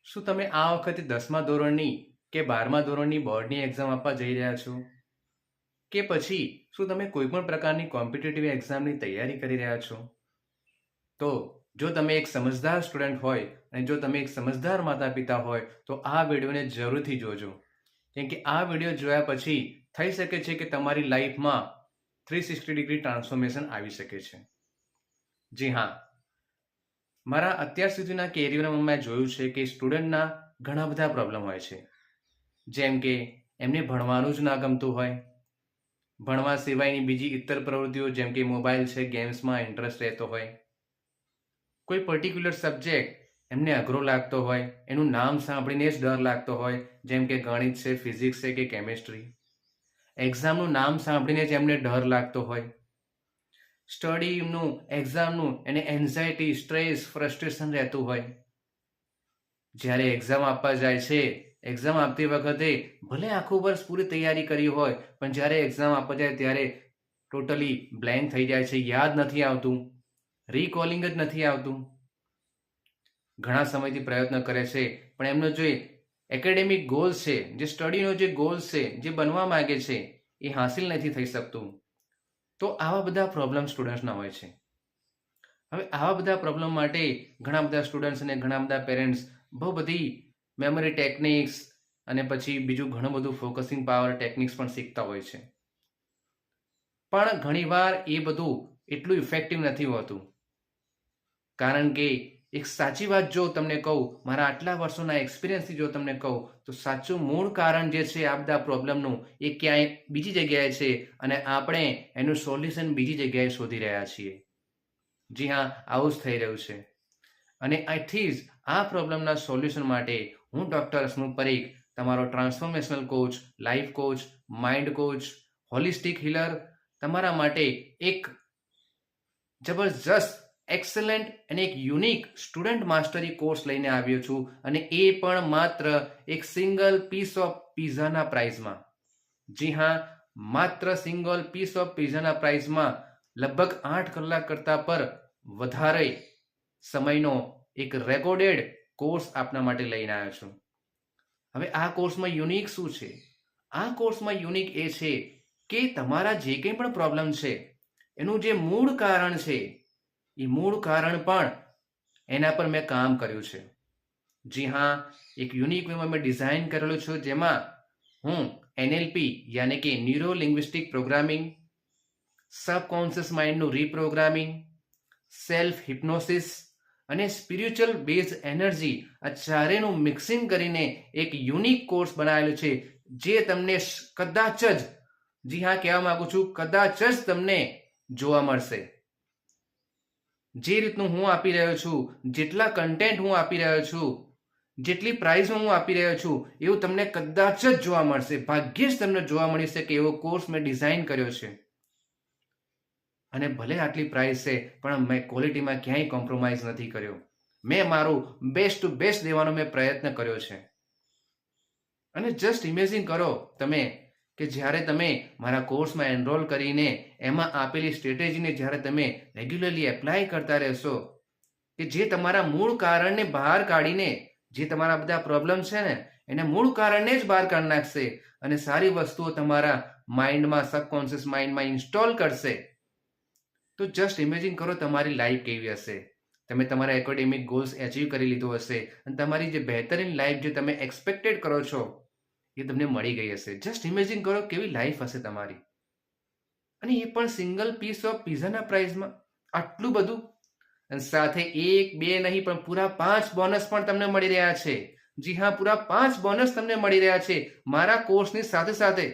શું તમે આ વખતે 10મા ધોરણની કે 12મા ધોરણની બોર્ડની એક્ઝામ આપવા જઈ રહ્યા છો? કે પછી શું તમે કોઈ પણ પ્રકારની કોમ્પિટિટિવ એક્ઝામની તૈયારી કરી રહ્યા છો? તો જો તમે એક સમજદાર સ્ટુડન્ટ હોય અને જો તમે એક સમજદાર માતા પિતા હોય તો આ વિડીયોને જરૂરથી જોજો. કેમ કે આ વિડીયો જોયા પછી થઈ શકે છે કે તમારી લાઈફમાં 360 ડિગ્રી ટ્રાન્સફોર્મેશન આવી શકે છે. જી હા, મારા અત્યાર સુધીના કેરિયરમાં મેં જોયું છે કે સ્ટુડન્ટના ઘણા બધા પ્રોબ્લેમ હોય છે. જેમ કે એમને ભણવાનું જ ના ગમતું હોય, ભણવા સિવાયની બીજી ઇતર પ્રવૃત્તિઓ જેમ કે મોબાઈલ છે, ગેમ્સમાં ઇન્ટરેસ્ટ રહેતો હોય, કોઈ પર્ટિક્યુલર સબ્જેક્ટ એમને અઘરો લાગતો હોય, એનું નામ સાંભળીને જ ડર લાગતો હોય, જેમ કે ગણિત છે, ફિઝિક્સ છે કે કેમેસ્ટ્રી. એક્ઝામનું નામ સાંભળીને જ એમને ડર લાગતો હોય, સ્ટડીનું એક્ઝામનું એને એન્ઝાયટી, સ્ટ્રેસ, ફ્રસ્ટ્રેશન રહેતું હોય. જ્યારે એક્ઝામ આપવા જાય છે, એક્ઝામ આપતી વખતે ભલે આખું વર્ષ પૂરી તૈયારી કરી હોય, પણ જ્યારે એક્ઝામ આપવા જાય ત્યારે ટોટલી બ્લેન્ક થઈ જાય છે, યાદ નથી આવતું, રીકોલિંગ જ નથી આવતું. ઘણા સમયથી પ્રયત્ન કરે છે પણ એમનો જે એકેડેમિક ગોલ્સ છે, જે સ્ટડીનો જે ગોલ્સ છે, જે બનવા માંગે છે એ હાંસિલ નથી થઈ શકતું. તો આવા બધા પ્રોબ્લેમ સ્ટુડન્ટ્સના હોય છે. હવે આવા બધા પ્રોબ્લેમ માટે ઘણા બધા સ્ટુડન્ટ્સ અને ઘણા બધા પેરેન્ટ્સ બહુ બધી મેમરી ટેકનિક્સ અને પછી બીજું ઘણું બધું ફોકસિંગ પાવર ટેકનિક્સ પણ શીખતા હોય છે. પણ ઘણીવાર એ બધું એટલું ઇફેક્ટિવ નથી હોતું. કારણ કે એક સાચી વાત જો તમને કહું, મારા આટલા વર્ષોના એક્સપિરિયન્સથી જો તમને કહું, તો સાચું મૂળ કારણ જે છે આ બધા પ્રોબ્લેમનું એ ક્યાંય બીજી જગ્યાએ છે અને આપણે એનું સોલ્યુશન બીજી જગ્યાએ શોધી રહ્યા છીએ. જી હા, આવું જ થઈ રહ્યું છે. અને આથી જ આ પ્રોબ્લેમના સોલ્યુશન માટે હું ડૉક્ટર હસમુખ પરીખ, તમારો transformational coach, life coach, mind coach, holistic healer, તમારા માટે એક જબરજસ્ત, એક્સલન્ટ અને એક યુનિક સ્ટુડન્ટ માસ્ટરી કોર્સ લઈને આવ્યો છું, અને એ પણ માત્ર એક સિંગલ પીસ ઓફ પીઝાના પ્રાઇઝમાં. જી હા, માત્ર સિંગલ પીસ ઓફ પીઝાના પ્રાઇઝમાં લગભગ 8 કલાક કરતાં પર વધારે સમયનો એક રેકોર્ડેડ કોર્સ આપના માટે લઈને આવ્યો છું. હવે આ કોર્સમાં યુનિક શું છે? આ કોર્સમાં યુનિક એ છે કે તમારા જે કંઈ પણ પ્રોબ્લેમ છે એનું જે મૂળ કારણ છે એ મૂળ કારણ પણ એના પર મેં કામ કર્યું છે. જી હા, એક યુનિક વેમાં મેં ડિઝાઇન કરેલું છું, જેમાં હું એનએલપી યાની કે ન્યુરો લિંગ્વિસ્ટિક પ્રોગ્રામિંગ, સબકોન્શિયસ માઇન્ડનું રીપ્રોગ્રામિંગ, સેલ્ફ હિપ્નોસિસ અને સ્પિરિચ્યુઅલ બેઝ એનર્જી, આ ચારેનું મિક્સિંગ કરીને એક યુનિક કોર્સ બનાવેલો છે, જે તમને કદાચ જ, જી હા કહેવા માંગુ છું, કદાચ જ તમને જોવા મળશે. જે રીતનું હું આપી રહ્યો છું, જેટલા કન્ટેન્ટ હું આપી રહ્યો છું, જેટલી પ્રાઇઝમાં હું આપી રહ્યો છું, એવું તમને કદાચ જ જોવા મળશે. ભાગ્યે જ તમને જોવા મળી શકે એવો કોર્સ મેં ડિઝાઇન કર્યો છે. અને ભલે આટલી પ્રાઇસ છે પણ મેં ક્વોલિટીમાં ક્યાંય કોમ્પ્રોમાઇઝ નથી કર્યો. મેં મારું બેસ્ટ ટુ બેસ્ટ દેવાનો મેં પ્રયત્ન કર્યો છે. અને જસ્ટ ઇમેજિન કરો તમે કે જ્યારે તમે મારા કોર્સમાં એનરોલ કરીને એમાં આપેલી સ્ટ્રેટેજીને જ્યારે તમે રેગ્યુલરલી એપ્લાય કરતા રહેશો, કે જે તમારા મૂળ કારણને બહાર કાઢીને, જે તમારા બધા પ્રોબ્લેમ છે ને એને મૂળ કારણને જ બહાર કાઢી નાખશે અને સારી વસ્તુઓ તમારા માઇન્ડમાં, સબકોન્શિયસ માઇન્ડમાં ઇન્સ્ટોલ કરશે. તો જસ્ટ ઇમેજિન કરો તમારી લાઈફ કેવી હશે. તમે તમારા એકેડેમિક ગોલ્સ અચીવ કરી લીધું હશે અને તમારી જે બહેતરીન લાઈફ જે તમે એક્સપેક્ટેડ કરો છો એ તમને મળી ગઈ હશે. જસ્ટ ઇમેજિન કરો કેવી લાઈફ હશે તમારી, અને એ પણ સિંગલ પીસ ઓફ પીઝાના પ્રાઇઝમાં. આટલું બધું, અને સાથે 1 2 નહીં પણ પૂરા 5 બોનસ પણ તમને મળી રહ્યા છે. જી હા, પૂરા 5 બોનસ તમને મળી રહ્યા છે મારા કોર્સની સાથે સાથે,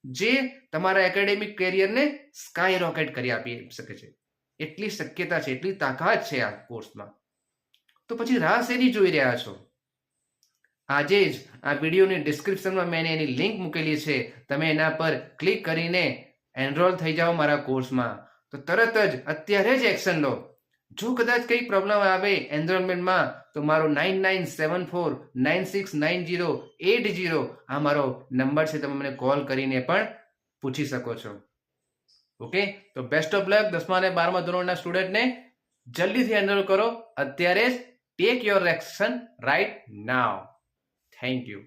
જે તમારા એકેડેમિક કેરિયરને સ્કાય રોકેટ કરી આપી શકે છે. એટલી શક્યતા છે, એટલી તાકાત છે આ કોર્સમાં. તો પછી રાહ શેની જોઈ રહ્યા છો? આજે જ આ વિડીયોની ડિસ્ક્રિપ્શનમાં મેં એની લિંક મૂકેલી છે, તમે એના પર ક્લિક કરીને એનરોલ થઈ જાઓ મારા કોર્સમાં. તો તરત જ અત્યારે જ એક્શન લો. જો કદાચ કંઈ પ્રોબ્લેમ આવે એનરોલમેન્ટમાં તો મારો 9974969080 આ મારો નંબર છે, તમે મને કોલ કરીને પણ પૂછી શકો છો. ઓકે, તો બેસ્ટ ઓફ લક 10મા અને 12મા ધોરણના સ્ટુડન્ટને. જલ્દીથી એનરોલ કરો અત્યારે જ. Take your action right now. Thank you.